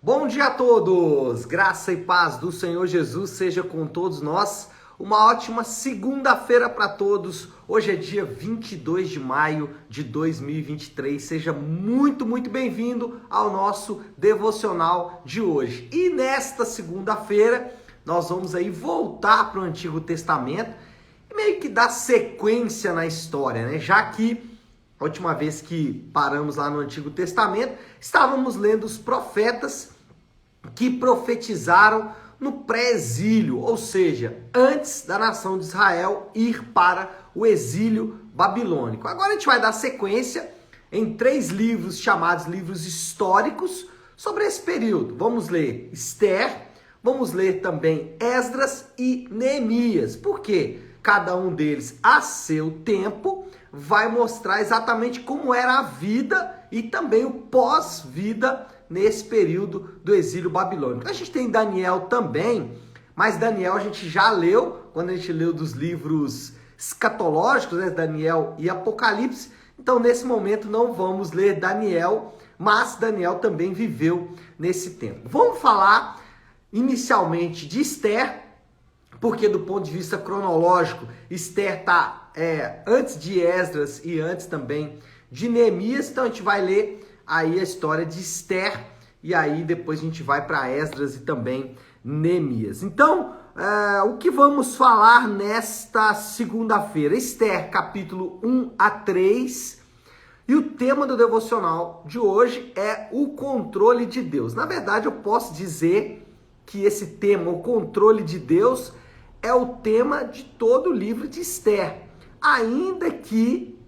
Bom dia a todos! Graça e paz do Senhor Jesus seja com todos nós. Uma ótima segunda-feira para todos. Hoje é dia 22 de maio de 2023. Seja muito bem-vindo ao nosso devocional de hoje. E nesta segunda-feira, nós vamos aí voltar para o Antigo Testamento e meio que dar sequência na história, né? Já que a última vez que paramos lá no Antigo Testamento, estávamos lendo os profetas que profetizaram no pré-exílio, ou seja, antes da nação de Israel ir para o exílio babilônico. Agora a gente vai dar sequência em 3 livros chamados livros históricos sobre esse período. Vamos ler Esther, vamos ler também Esdras e Neemias. Por quê? Cada um deles, a seu tempo, vai mostrar exatamente como era a vida e também o pós-vida nesse período do exílio babilônico. A gente tem Daniel também, mas Daniel a gente já leu, quando a gente leu dos livros escatológicos, né, Daniel e Apocalipse. Então, nesse momento, não vamos ler Daniel, mas Daniel também viveu nesse tempo. Vamos falar inicialmente de Esther, porque do ponto de vista cronológico, Esther está antes de Esdras e antes também de Neemias. Então a gente vai ler aí a história de Esther e aí depois a gente vai para Esdras e também Neemias. Então, o que vamos falar nesta segunda-feira? Esther, capítulo 1 a 3. E o tema do devocional de hoje é o controle de Deus. Na verdade, eu posso dizer que esse tema, o controle de Deus, é o tema de todo o livro de Esther. Ainda que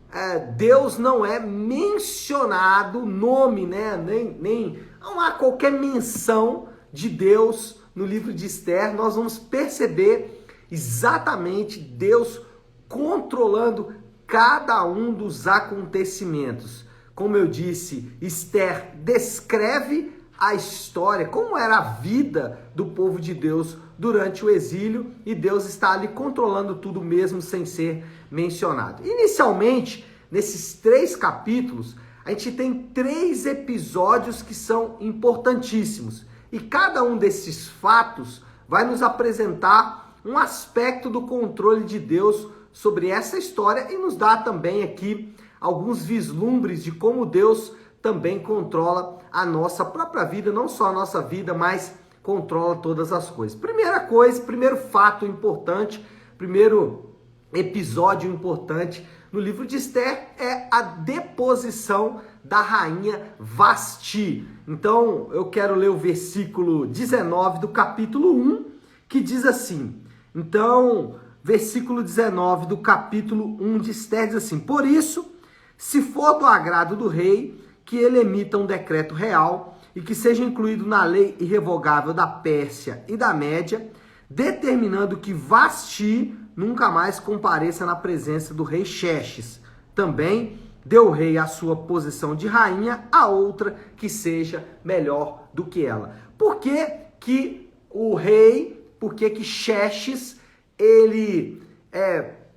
Deus não é mencionado, nome, né? Nem não há qualquer menção de Deus no livro de Esther, nós vamos perceber exatamente Deus controlando cada um dos acontecimentos. Como eu disse, Esther descreve a história, como era a vida do povo de Deus durante o exílio, e Deus está ali controlando tudo mesmo sem ser mencionado. Inicialmente, nesses 3 capítulos, a gente tem 3 episódios que são importantíssimos, e cada um desses fatos vai nos apresentar um aspecto do controle de Deus sobre essa história e nos dá também aqui alguns vislumbres de como Deus também controla a nossa própria vida, não só a nossa vida, mas controla todas as coisas. Primeira coisa, primeiro fato importante, primeiro episódio importante no livro de Esther é a deposição da rainha Vasti. Então, eu quero ler o versículo 19 do capítulo 1, que diz assim. Então, versículo 19 do capítulo 1 de Esther diz assim: Por isso, se for do agrado do rei, que ele emita um decreto real e que seja incluído na lei irrevogável da Pérsia e da Média, determinando que Vasti nunca mais compareça na presença do rei Xerxes. Também deu o rei a sua posição de rainha a outra que seja melhor do que ela. Por que que o rei, por que que Xerxes, ele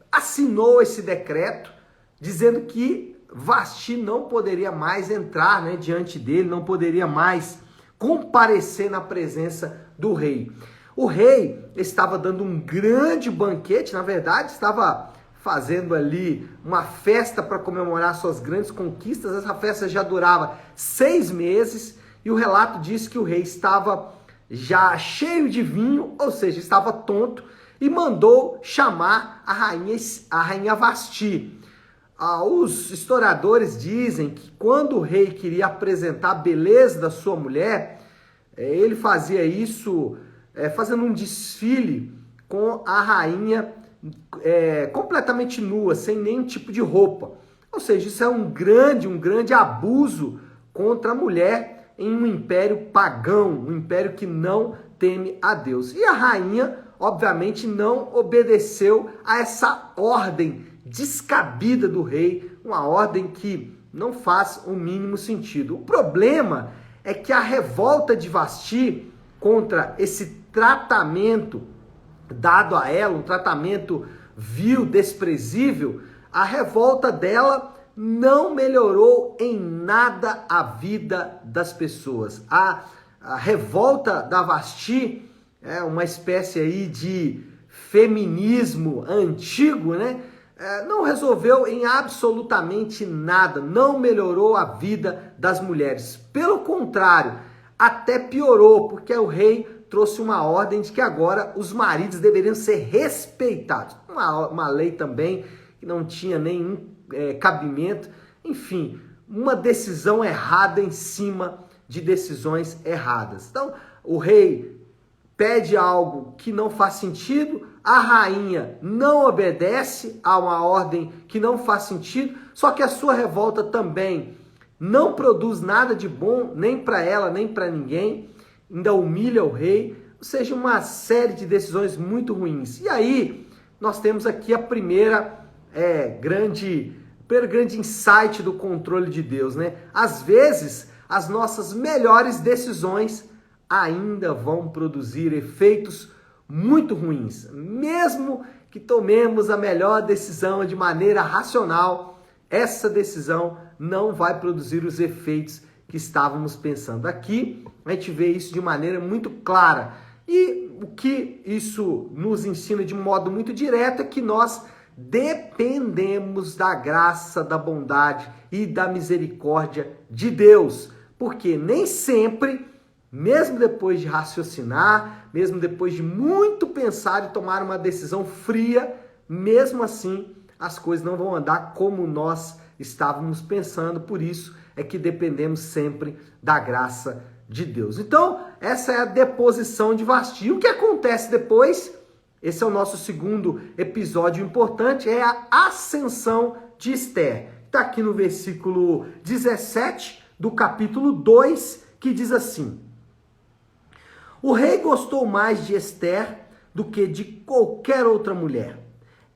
assinou esse decreto dizendo que Vasti não poderia mais entrar, né, diante dele, não poderia mais comparecer na presença do rei. O rei estava dando um grande banquete, na verdade, estava fazendo ali uma festa para comemorar suas grandes conquistas. Essa festa já durava 6 meses e o relato diz que o rei estava já cheio de vinho, ou seja, estava tonto, e mandou chamar a rainha Vasti. Os historiadores dizem que quando o rei queria apresentar a beleza da sua mulher, ele fazia isso fazendo um desfile com a rainha completamente nua, sem nenhum tipo de roupa. Ou seja, isso é um grande abuso contra a mulher em um império pagão, um império que não teme a Deus. E a rainha, obviamente, não obedeceu a essa ordem descabida do rei, uma ordem que não faz o mínimo sentido. O problema é que a revolta de Vasti contra esse tratamento dado a ela, um tratamento vil, desprezível, a revolta dela não melhorou em nada a vida das pessoas. a revolta da Vasti, uma espécie aí de feminismo antigo, né? Não resolveu em absolutamente nada, não melhorou a vida das mulheres. Pelo contrário, até piorou, porque o rei trouxe uma ordem de que agora os maridos deveriam ser respeitados. Uma lei também que não tinha nenhum cabimento. Enfim, uma decisão errada em cima de decisões erradas. Então, o rei pede algo que não faz sentido, a rainha não obedece a uma ordem que não faz sentido, só que a sua revolta também não produz nada de bom, nem para ela, nem para ninguém, ainda humilha o rei, ou seja, uma série de decisões muito ruins. E aí, nós temos aqui a primeira grande insight do controle de Deus, né? Às vezes, as nossas melhores decisões ainda vão produzir efeitos muito ruins. Mesmo que tomemos a melhor decisão de maneira racional, essa decisão não vai produzir os efeitos que estávamos pensando. Aqui a gente vê isso de maneira muito clara. E o que isso nos ensina de modo muito direto é que nós dependemos da graça, da bondade e da misericórdia de Deus. Porque nem sempre, mesmo depois de raciocinar, mesmo depois de muito pensar e tomar uma decisão fria, mesmo assim as coisas não vão andar como nós estávamos pensando. Por isso é que dependemos sempre da graça de Deus. Então, essa é a deposição de Vasti. O que acontece depois? Esse é o nosso segundo episódio importante, é a ascensão de Esther. Está aqui no versículo 17 do capítulo 2, que diz assim: o rei gostou mais de Esther do que de qualquer outra mulher.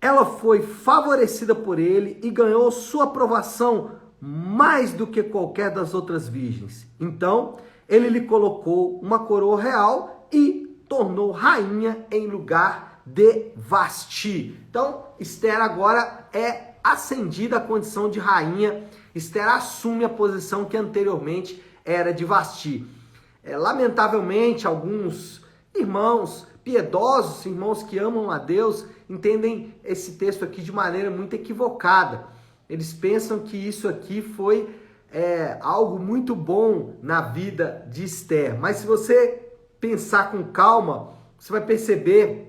Ela foi favorecida por ele e ganhou sua aprovação mais do que qualquer das outras virgens. Então, ele lhe colocou uma coroa real e tornou rainha em lugar de Vasti. Então, Esther agora é ascendida à condição de rainha. Esther assume a posição que anteriormente era de Vasti. Lamentavelmente, alguns irmãos piedosos, irmãos que amam a Deus, entendem esse texto aqui de maneira muito equivocada. Eles pensam que isso aqui foi algo muito bom na vida de Esther. Mas se você pensar com calma, você vai perceber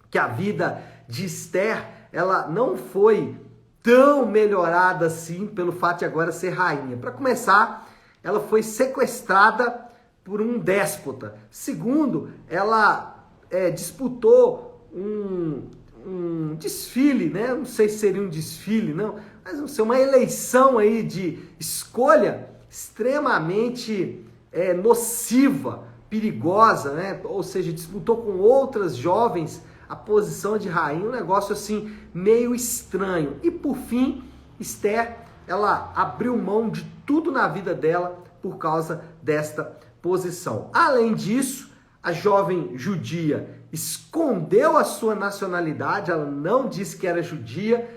que a vida de Esther, ela não foi tão melhorada assim pelo fato de agora ser rainha. Para começar, ela foi sequestrada por um déspota. Segundo, ela disputou um desfile, né? Não sei se seria um desfile, não, mas não sei, uma eleição aí de escolha extremamente nociva, perigosa, né? Ou seja, disputou com outras jovens a posição de rainha, um negócio assim meio estranho. E por fim, Esther, ela abriu mão de tudo na vida dela por causa desta posição. Além disso, a jovem judia escondeu a sua nacionalidade, ela não disse que era judia,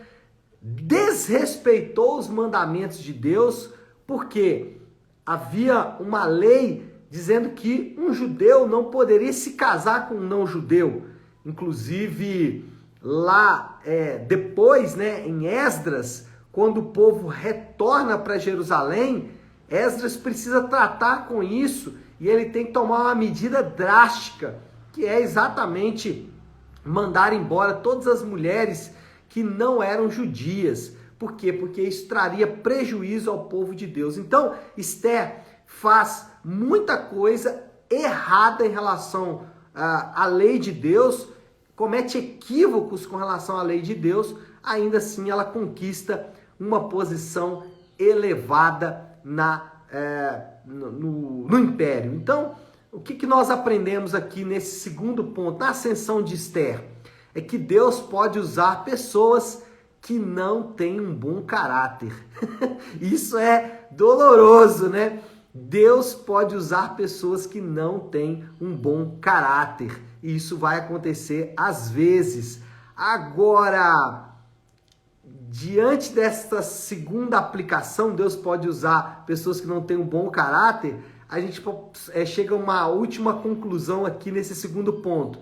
desrespeitou os mandamentos de Deus, porque havia uma lei dizendo que um judeu não poderia se casar com um não judeu. Inclusive, lá depois, né, em Esdras, quando o povo retorna para Jerusalém, Esdras precisa tratar com isso e ele tem que tomar uma medida drástica, que é exatamente mandar embora todas as mulheres que não eram judias. Por quê? Porque isso traria prejuízo ao povo de Deus. Então, Esther faz muita coisa errada em relação à lei de Deus, comete equívocos com relação à lei de Deus, ainda assim ela conquista uma posição elevada no império. Então, o que nós aprendemos aqui nesse segundo ponto, na ascensão de Esther? É que Deus pode usar pessoas que não têm um bom caráter. Isso é doloroso, né? Deus pode usar pessoas que não têm um bom caráter. E isso vai acontecer às vezes. Agora, diante desta segunda aplicação, Deus pode usar pessoas que não têm um bom caráter. a gente chega a uma última conclusão aqui nesse segundo ponto.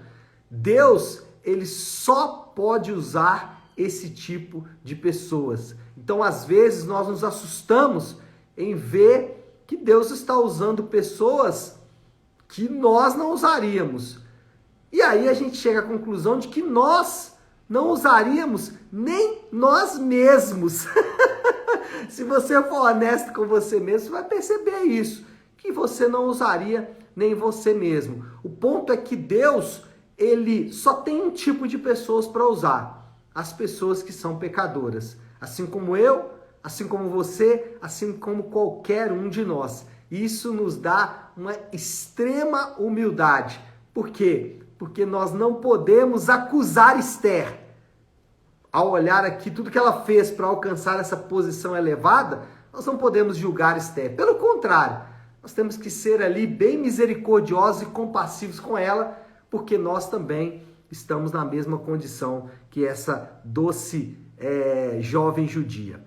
Deus, ele só pode usar esse tipo de pessoas. Então, às vezes, nós nos assustamos em ver que Deus está usando pessoas que nós não usaríamos. E aí a gente chega à conclusão de que nós não usaríamos nem nós mesmos. Se você for honesto com você mesmo, você vai perceber isso, que você não usaria nem você mesmo. O ponto é que Deus, ele só tem um tipo de pessoas para usar: as pessoas que são pecadoras. Assim como eu, assim como você, assim como qualquer um de nós. Isso nos dá uma extrema humildade. Por quê? Porque nós não podemos acusar Esther. Ao olhar aqui tudo que ela fez para alcançar essa posição elevada, nós não podemos julgar Esther. Pelo contrário, nós temos que ser ali bem misericordiosos e compassivos com ela, porque nós também estamos na mesma condição que essa doce jovem judia.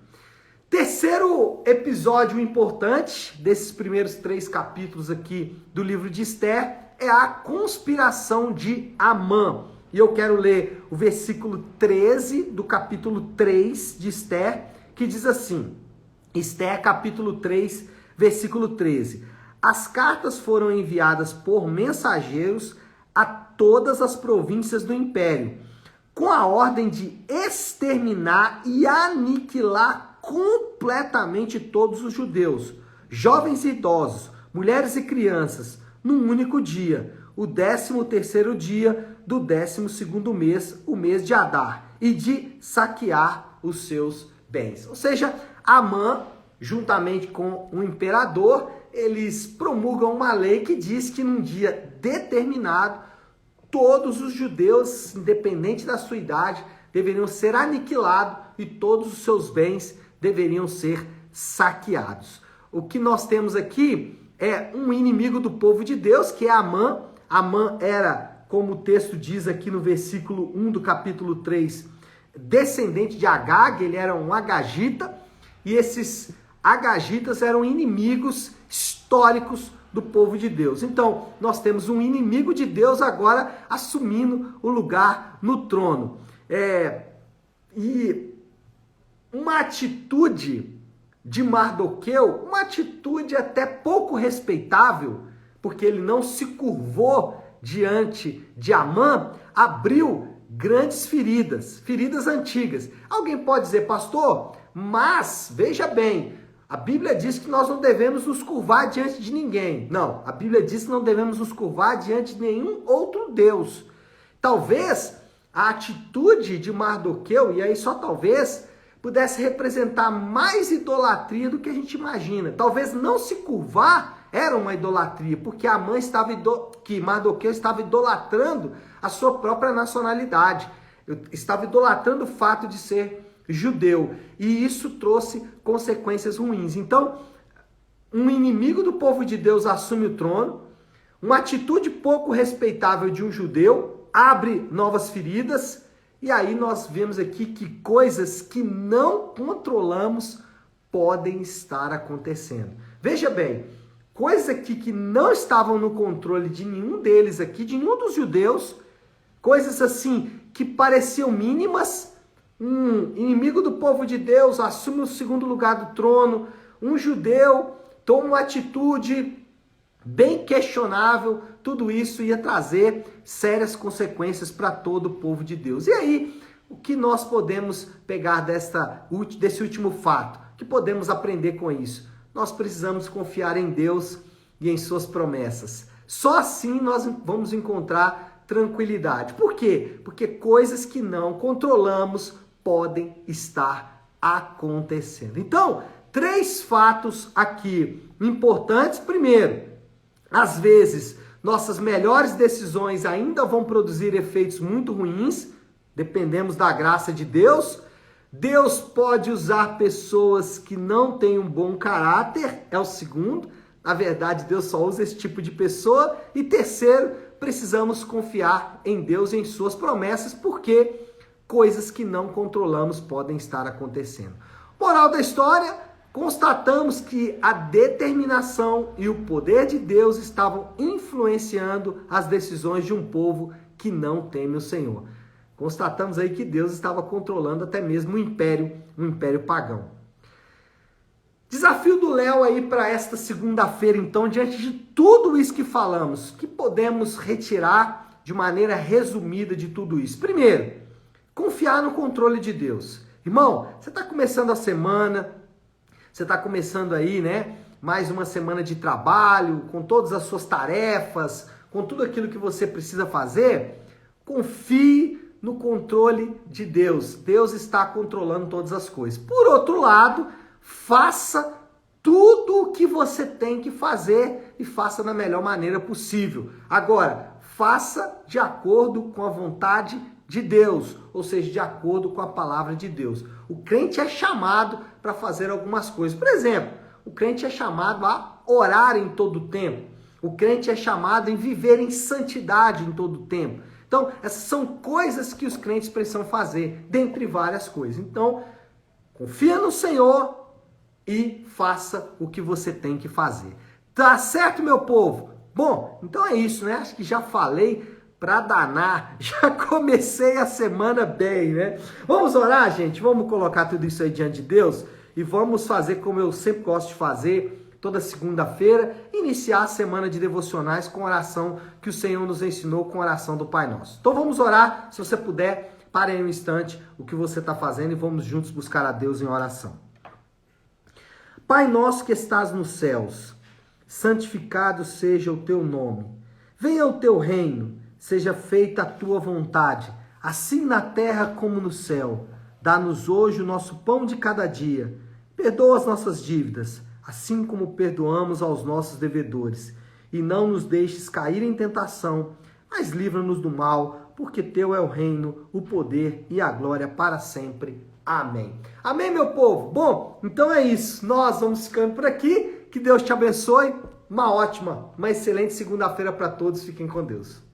Terceiro episódio importante desses primeiros 3 capítulos aqui do livro de Esther é a conspiração de Amã. E eu quero ler o versículo 13 do capítulo 3 de Esther, que diz assim, Esther capítulo 3, versículo 13. As cartas foram enviadas por mensageiros a todas as províncias do império, com a ordem de exterminar e aniquilar completamente todos os judeus, jovens e idosos, mulheres e crianças, num único dia, o 13º dia do 12º mês, o mês de Adar, e de saquear os seus bens. Ou seja, Amã, juntamente com o imperador, eles promulgam uma lei que diz que num dia determinado, todos os judeus, independente da sua idade, deveriam ser aniquilados e todos os seus bens deveriam ser saqueados. O que nós temos aqui é um inimigo do povo de Deus, que é Amã. Amã era, como o texto diz aqui no versículo 1 do capítulo 3, descendente de Agag, ele era um agagita, e esses agagitas eram inimigos históricos do povo de Deus. Então, nós temos um inimigo de Deus agora assumindo o lugar no trono. E uma atitude de Mardoqueu, uma atitude até pouco respeitável, porque ele não se curvou diante de Amã, abriu grandes feridas antigas. Alguém pode dizer, pastor, mas veja bem, a Bíblia diz que nós não devemos nos curvar diante de ninguém. Não, a Bíblia diz que não devemos nos curvar diante de nenhum outro Deus. Talvez a atitude de Mardoqueu, e aí só talvez, pudesse representar mais idolatria do que a gente imagina. Talvez não se curvar era uma idolatria, porque Mardoqueu estava idolatrando a sua própria nacionalidade. Estava idolatrando o fato de ser judeu. E isso trouxe consequências ruins. Então, um inimigo do povo de Deus assume o trono, uma atitude pouco respeitável de um judeu abre novas feridas, e aí nós vemos aqui que coisas que não controlamos podem estar acontecendo. Veja bem, coisas aqui que não estavam no controle de nenhum deles aqui, de nenhum dos judeus, coisas assim que pareciam mínimas. Um inimigo do povo de Deus assume o segundo lugar do trono, um judeu toma uma atitude bem questionável, tudo isso ia trazer sérias consequências para todo o povo de Deus. E aí, o que nós podemos pegar desse último fato? O que podemos aprender com isso? Nós precisamos confiar em Deus e em suas promessas. Só assim nós vamos encontrar tranquilidade. Por quê? Porque coisas que não controlamos podem estar acontecendo. Então, 3 fatos aqui importantes. Primeiro, às vezes, nossas melhores decisões ainda vão produzir efeitos muito ruins, dependemos da graça de Deus. Deus pode usar pessoas que não têm um bom caráter, é o segundo. Na verdade, Deus só usa esse tipo de pessoa. E terceiro, precisamos confiar em Deus e em suas promessas, porque coisas que não controlamos podem estar acontecendo. Moral da história, constatamos que a determinação e o poder de Deus estavam influenciando as decisões de um povo que não teme o Senhor. Constatamos aí que Deus estava controlando até mesmo o império pagão. Desafio do Léo aí para esta segunda-feira, então, diante de tudo isso que falamos, que podemos retirar de maneira resumida de tudo isso? Primeiro, confiar no controle de Deus. Irmão, você está começando a semana, você está começando aí, né, mais uma semana de trabalho, com todas as suas tarefas, com tudo aquilo que você precisa fazer, confie no controle de Deus. Deus está controlando todas as coisas. Por outro lado, faça tudo o que você tem que fazer e faça da melhor maneira possível. Agora, faça de acordo com a vontade de Deus, ou seja, de acordo com a palavra de Deus. O crente é chamado para fazer algumas coisas. Por exemplo, o crente é chamado a orar em todo o tempo. O crente é chamado a viver em santidade em todo o tempo. Então, essas são coisas que os crentes precisam fazer, dentre várias coisas. Então, confia no Senhor e faça o que você tem que fazer. Tá certo, meu povo? Bom, então é isso, né? Acho que já falei pra danar, já comecei a semana bem, né? Vamos orar, gente? Vamos colocar tudo isso aí diante de Deus e vamos fazer como eu sempre gosto de fazer, toda segunda-feira, iniciar a semana de devocionais com a oração que o Senhor nos ensinou, com a oração do Pai Nosso. Então vamos orar, se você puder, pare aí um instante o que você está fazendo e vamos juntos buscar a Deus em oração. Pai nosso que estás nos céus, santificado seja o teu nome. Venha o teu reino, seja feita a tua vontade, assim na terra como no céu. Dá-nos hoje o nosso pão de cada dia. Perdoa as nossas dívidas, assim como perdoamos aos nossos devedores. E não nos deixes cair em tentação, mas livra-nos do mal, porque teu é o reino, o poder e a glória para sempre. Amém. Amém, meu povo? Bom, então é isso. Nós vamos ficando por aqui. Que Deus te abençoe. Uma ótima, uma excelente segunda-feira para todos. Fiquem com Deus.